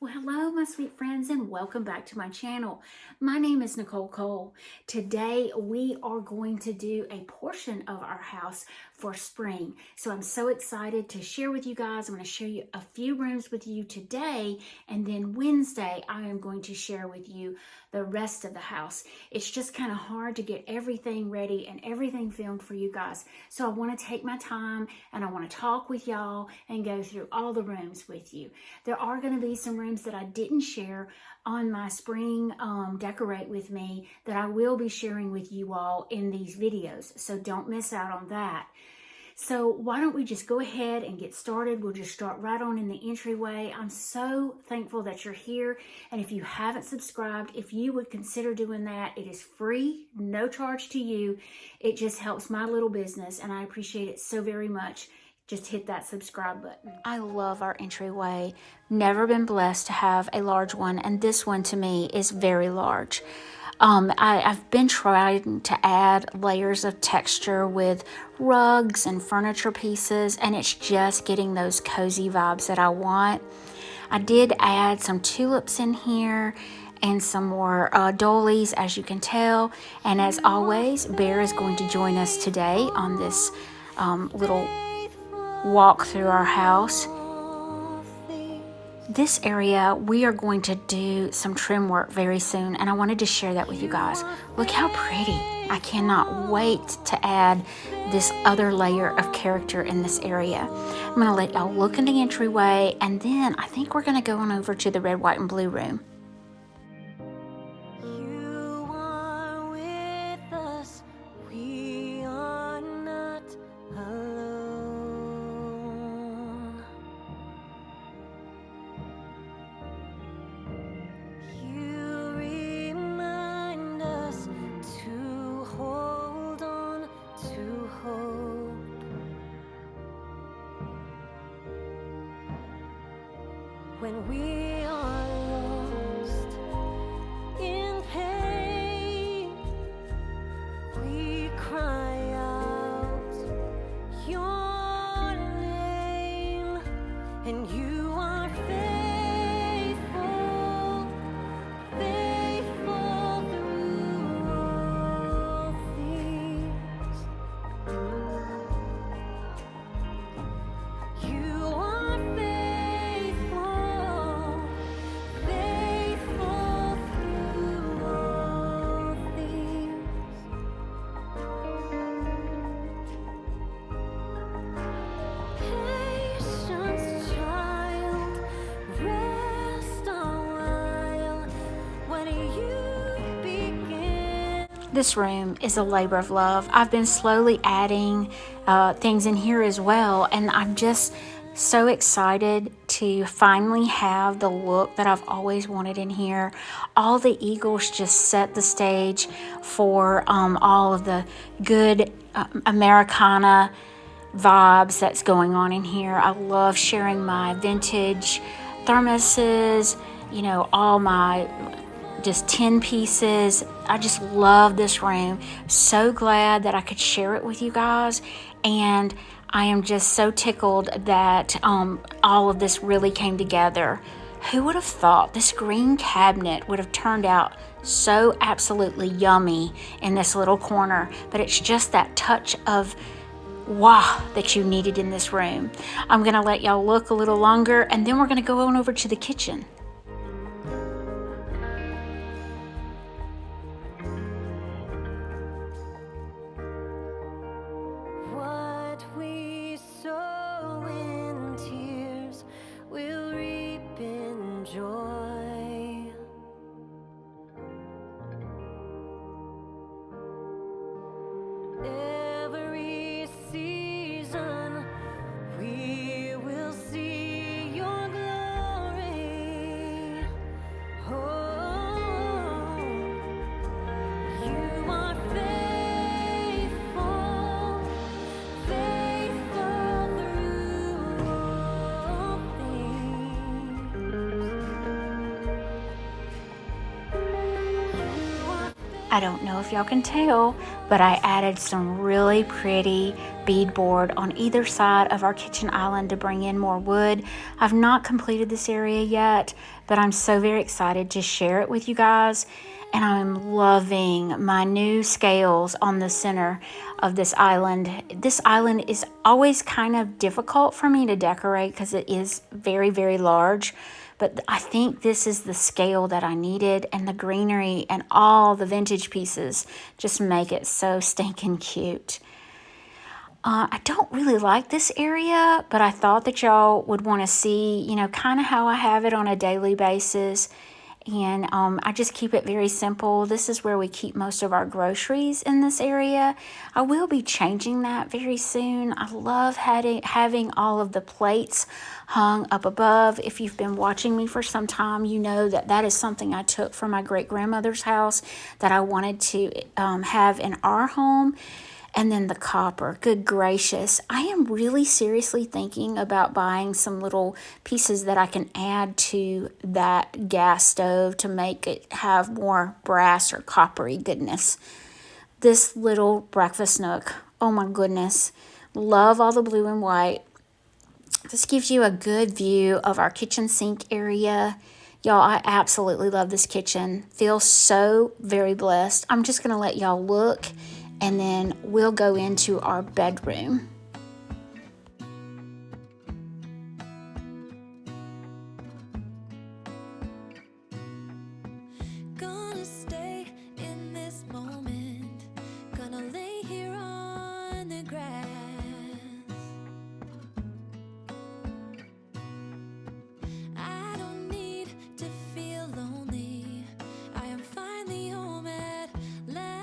Well, hello, my sweet friends, and welcome back to my channel. My name is Nicole Cole. Today, we are going to do a portion of our house for spring. So I'm so excited to share with you guys. I'm going to share you a few rooms with you today, and then Wednesday, I am going to share with you the rest of the house. It's just kind of hard to get everything ready and everything filmed for you guys. So I want to take my time and I want to talk with y'all and go through all the rooms with you. There are going to be some rooms that I didn't share on my spring decorate with me that I will be sharing with you all in these videos. So don't miss out on that. So why don't we just go ahead and get started. We'll just start right on in the entryway. I'm so thankful that you're here. And if you haven't subscribed, if you would consider doing that, it is free, no charge to you. It just helps my little business and I appreciate it so very much. Just hit that subscribe button. I love our entryway. Never been blessed to have a large one, and this one to me is very large. I've been trying to add layers of texture with rugs and furniture pieces, and it's just getting those cozy vibes that I want. I did add some tulips in here and some more doilies, as you can tell. And as always, Bear is going to join us today on this little walk through our house. This area, we are going to do some trim work very soon, and I wanted to share that with you guys. Look how pretty. I cannot wait to add this other layer of character in this area. I'm going to let y'all look in the entryway, and then I think we're going to go on over to the red, white, and blue room. When we are lost in pain, we cry out your name, and you are faithful, faithful through all things. You are faithful, faithful through all things. Patience, child, rest a while when you begin. This room is a labor of love. I've been slowly adding things in here as well, and I'm just so excited to finally have the look that I've always wanted in here. All the eagles just set the stage for all of the good Americana vibes that's going on in here. I love sharing my vintage thermoses, you know, all my just 10 pieces. I just love this room. So glad that I could share it with you guys, and I am just so tickled that all of this really came together. Who would have thought this green cabinet would have turned out so absolutely yummy in this little corner? But it's just that touch of wow that you needed in this room. I'm gonna let y'all look a little longer, and then we're gonna go on over to the kitchen. What we sow in tears, we'll reap in joy. Every season, we will see your glory. I don't know if y'all can tell, but I added some really pretty beadboard on either side of our kitchen island to bring in more wood. I've not completed this area yet, but I'm so very excited to share it with you guys. And I'm loving my new scales on the center of this island. This island is always kind of difficult for me to decorate because it is very, very large. But I think this is the scale that I needed, and the greenery and all the vintage pieces just make it so stinking cute. I don't really like this area, but I thought that y'all would want to see, you know, kind of how I have it on a daily basis. And I just keep it very simple. This is where we keep most of our groceries in this area. I will be changing that very soon. I love having all of the plates hung up above. If you've been watching me for some time, you know that that is something I took from my great-grandmother's house that I wanted to have in our home. And then the copper, good gracious. I am really seriously thinking about buying some little pieces that I can add to that gas stove to make it have more brass or coppery goodness. This little breakfast nook, oh my goodness. Love all the blue and white. This gives you a good view of our kitchen sink area. Y'all, I absolutely love this kitchen. Feel so very blessed. I'm just going to let y'all look, and then we'll go into our bedroom. Gonna stay in this moment. Gonna lay here on the grass. I don't need to feel lonely. I am finally home at last.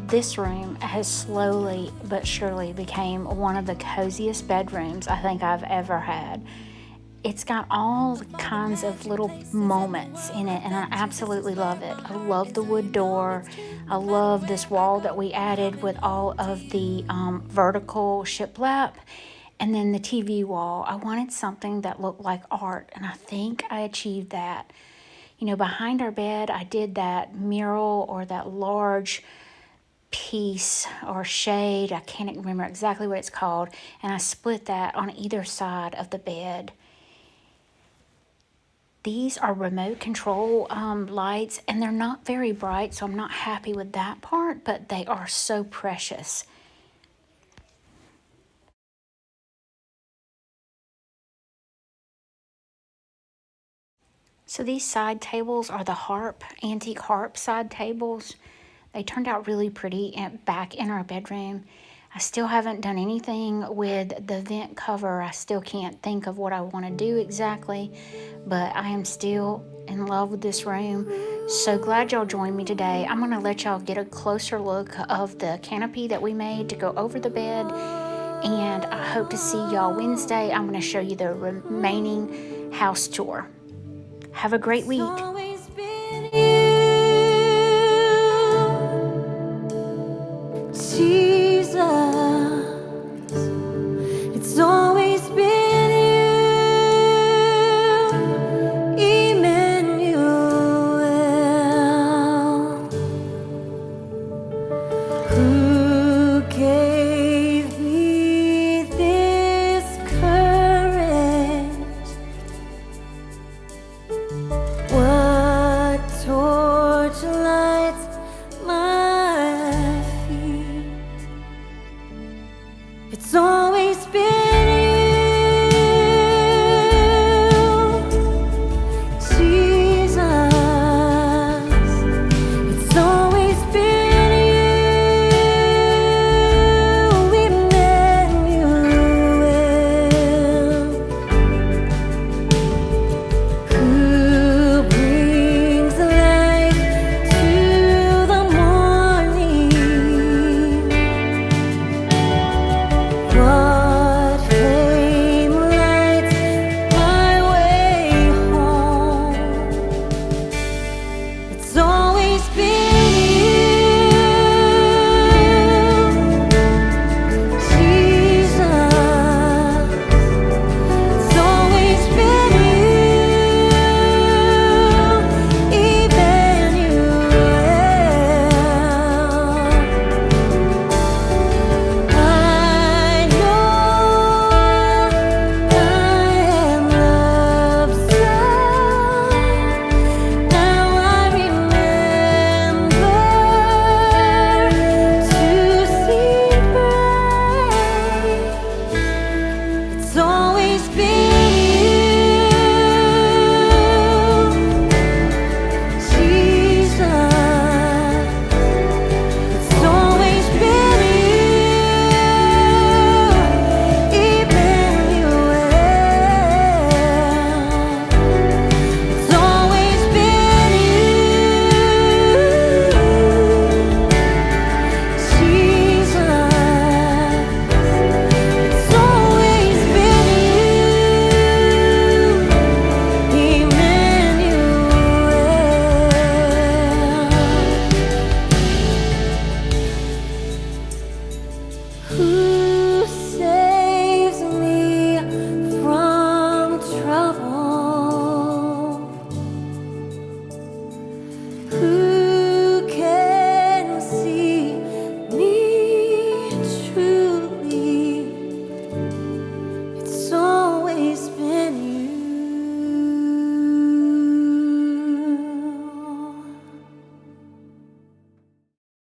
This room has slowly but surely became one of the coziest bedrooms I think I've ever had. It's got all kinds of little moments in it, and I absolutely love it. I love the wood door. I love this wall that we added with all of the vertical shiplap, and then the TV wall. I wanted something that looked like art, and I think I achieved that. You know, behind our bed, I did that mural, or that large piece or shade. I can't remember exactly what it's called, and I split that on either side of the bed. These are remote control lights, and they're not very bright, so I'm not happy with that part, but they are so precious. So these side tables are the antique harp side tables. They turned out really pretty back in our bedroom. I still haven't done anything with the vent cover. I still can't think of what I want to do exactly, but I am still in love with this room. So glad y'all joined me today. I'm going to let y'all get a closer look of the canopy that we made to go over the bed, and I hope to see y'all Wednesday. I'm going to show you the remaining house tour. Have a great week.